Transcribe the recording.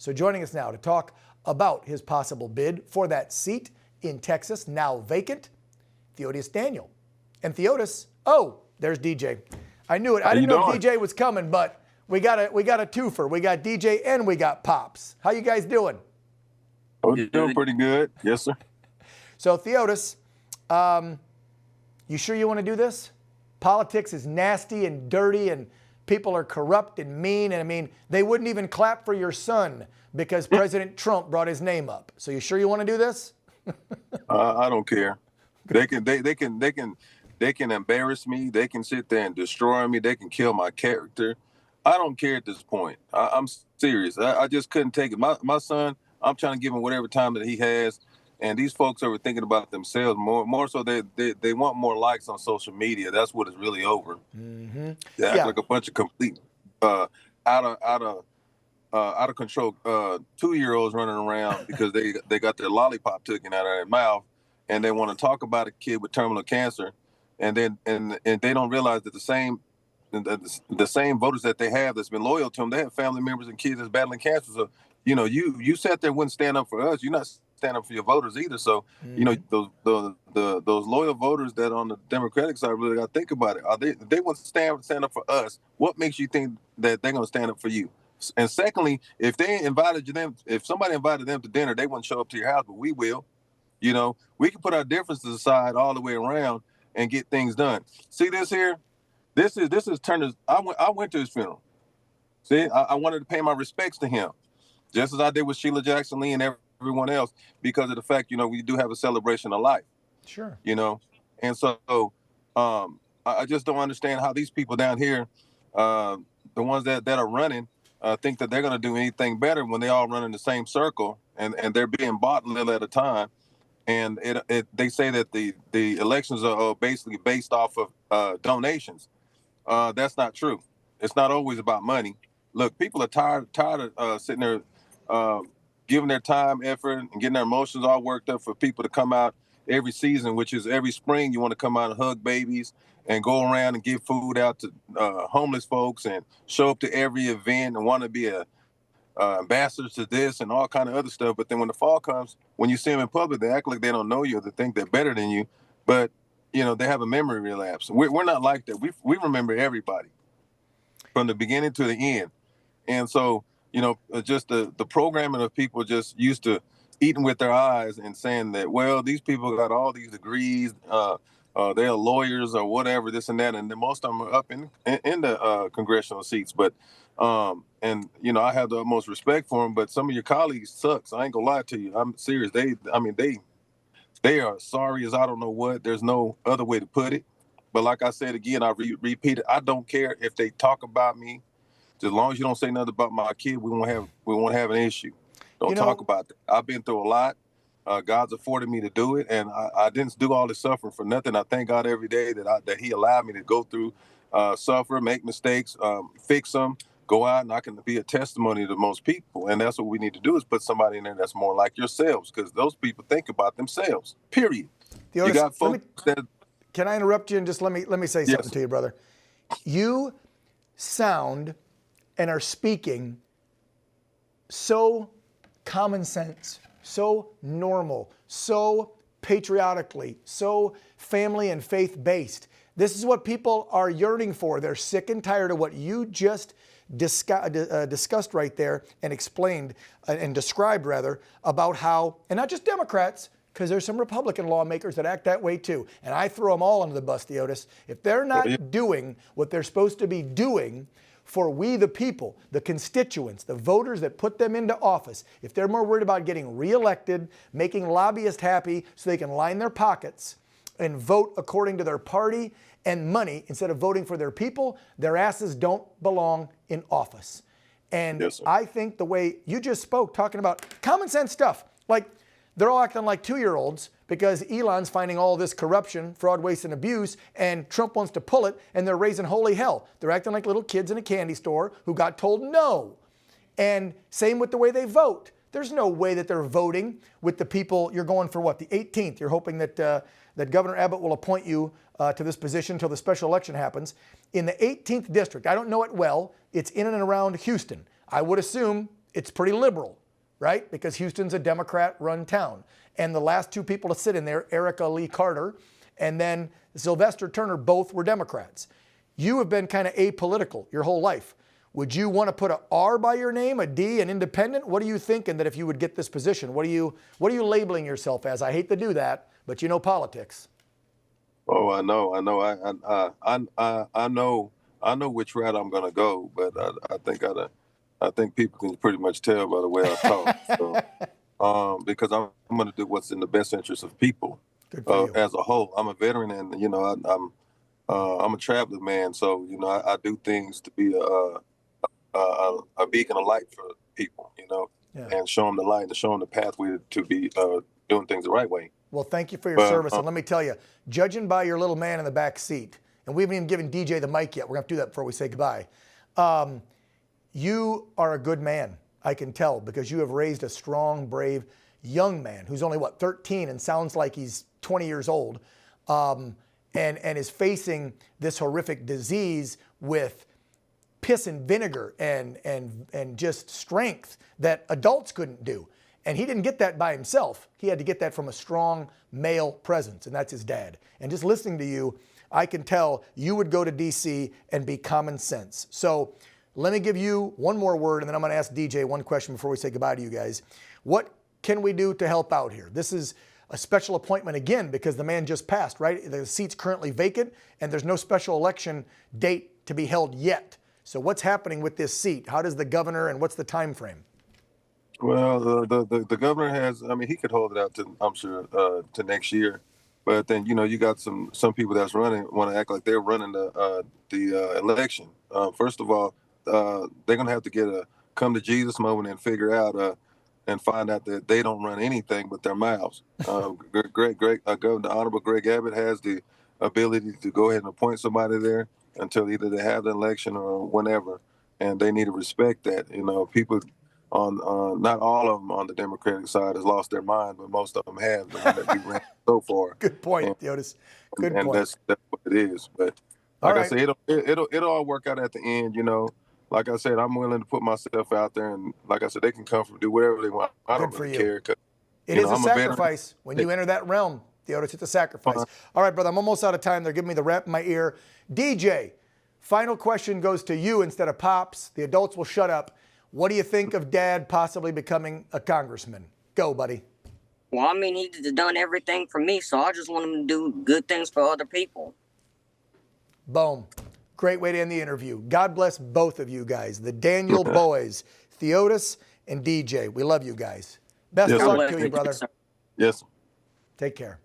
So joining us now to talk about his possible bid for that seat in Texas, now vacant, Theodis Daniel. And Theodis, oh, there's DJ. I knew it. I didn't know if DJ was coming, but we got a twofer. We got DJ and we got Pops. How you guys doing? Oh, you're doing pretty good. Yes, sir. So Theodis, you sure you want to do this? Politics is nasty and dirty and people are corrupt and mean. And I mean, they wouldn't even clap for your son because President Trump brought his name up. So you sure you want to do this? I don't care. They can embarrass me. They can sit there and destroy me. They can kill my character. I don't care at this point. I'm serious. I just couldn't take it. My son, I'm trying to give him whatever time that he has. And these folks are thinking about themselves more so they want more likes on social media. That's what it's really over. Mm-hmm. They act like a bunch of complete out of control 2-year-olds running around because they got their lollipop taken out of their mouth, and they want to talk about a kid with terminal cancer, and they don't realize that the same voters that they have that's been loyal to them, they have family members and kids that's battling cancer. So you sat there and wouldn't stand up for us. You're not stand up for your voters either. So, those loyal voters that on the Democratic side really got to think about it. They want to stand up for us. What makes you think that they're going to stand up for you? And secondly, if somebody invited them to dinner, they wouldn't show up to your house, but we will. We can put our differences aside all the way around and get things done. See this here? This is Turner's. I went to his funeral. See, I wanted to pay my respects to him, just as I did with Sheila Jackson Lee and everyone else, because of the fact, we do have a celebration of life. Sure. And so I just don't understand how these people down here, the ones that are running, think that they're going to do anything better when they all run in the same circle and they're being bought a little at a time. And they say that the elections are basically based off of donations. That's not true. It's not always about money. Look, people are tired of sitting there giving their time, effort, and getting their emotions all worked up for people to come out every season, which is every spring. You want to come out and hug babies and go around and give food out to homeless folks and show up to every event and want to be ambassadors to this and all kind of other stuff. But then when the fall comes, when you see them in public, they act like they don't know you or they think they're better than you. But, they have a memory relapse. We're not like that. We remember everybody from the beginning to the end. And so, just the programming of people just used to eating with their eyes and saying that, well, these people got all these degrees, they're lawyers or whatever, this and that. And then most of them are up in the congressional seats. But, I have the utmost respect for them, but some of your colleagues suck. So I ain't gonna lie to you. I'm serious. They are sorry as I don't know what. There's no other way to put it. But like I said, again, I repeat it. I don't care if they talk about me. As long as you don't say nothing about my kid, we won't have an issue. Don't talk about that. I've been through a lot. God's afforded me to do it, and I didn't do all this suffering for nothing. I thank God every day that He allowed me to go through, suffer, make mistakes, fix them, go out, and I can be a testimony to most people. And that's what we need to do is put somebody in there that's more like yourselves, because those people think about themselves. Period. Theodis, you got folks can I interrupt you and just let me say something to you, brother? You sound and are speaking so common sense, so normal, so patriotically, so family and faith-based. This is what people are yearning for. They're sick and tired of what you just discussed right there and explained and described, rather, about how, and not just Democrats, because there's some Republican lawmakers that act that way too. And I throw them all under the bus, Theodis. If they're not doing what they're supposed to be doing for we the people, the constituents, the voters that put them into office, if they're more worried about getting reelected, making lobbyists happy so they can line their pockets and vote according to their party and money instead of voting for their people, their asses don't belong in office. And yes, I think the way you just spoke, talking about common sense stuff, like they're all acting like 2-year-olds because Elon's finding all this corruption, fraud, waste, and abuse, and Trump wants to pull it, and they're raising holy hell. They're acting like little kids in a candy store who got told no. And same with the way they vote. There's no way that they're voting with the people. You're going for what, the 18th? You're hoping that that Governor Abbott will appoint you to this position until the special election happens. In the 18th district, I don't know it well, it's in and around Houston. I would assume it's pretty liberal, right? Because Houston's a Democrat-run town. And the last two people to sit in there, Erica Lee Carter and then Sylvester Turner, both were Democrats. You have been kind of apolitical your whole life. Would you want to put an R by your name, a D, an independent? What are you thinking that if you would get this position? What are you labeling yourself as? I hate to do that, but you know politics. Oh, I know. I know which route I'm going to go, but I think people can pretty much tell by the way I talk. So, because I'm going to do what's in the best interest of people as a whole. I'm a veteran, and I'm a traveling man, so I do things to be a beacon of light for people, and show them the light and show them the pathway to be doing things the right way. Well, thank you for your service. And let me tell you, judging by your little man in the back seat, and we haven't even given DJ the mic yet. We're going to have to do that before we say goodbye. You are a good man, I can tell, because you have raised a strong, brave young man who's only, 13 and sounds like he's 20 years old, and is facing this horrific disease with piss and vinegar and just strength that adults couldn't do. And he didn't get that by himself. He had to get that from a strong male presence, and that's his dad. And just listening to you, I can tell you would go to D.C. and be common sense. So let me give you one more word, and then I'm going to ask DJ one question before we say goodbye to you guys. What can we do to help out here? This is a special appointment again because the man just passed, right? The seat's currently vacant, and there's no special election date to be held yet. So what's happening with this seat? How does the governor, and what's the time frame? Well, the governor has, he could hold it out to, I'm sure, to next year. But then, you got some people that's running, want to act like they're running the election. First of all, they're going to have to get a come to Jesus moment and figure out and find out that they don't run anything but their mouths. Governor Honorable Greg Abbott has the ability to go ahead and appoint somebody there until either they have the election or whenever. And they need to respect that. People on not all of them on the Democratic side has lost their mind, but most of them have. The one that we ran so far. Good point, Theodis. Good point. And that's what it is. But like I said, it'll all work out at the end. Like I said, I'm willing to put myself out there, and like I said, they can come from do whatever they want. I don't really care. It is a sacrifice when you enter that realm, Theodis. It's a sacrifice. All right, brother. I'm almost out of time. They're giving me the rap in my ear. DJ, final question goes to you instead of Pops. The adults will shut up. What do you think of Dad possibly becoming a congressman? Go, buddy. Well, he's done everything for me, so I just want him to do good things for other people. Boom. Great way to end the interview. God bless both of you guys, the Daniel boys, Theodis and DJ. We love you guys. Best of luck to you, brother. Yes. Take care.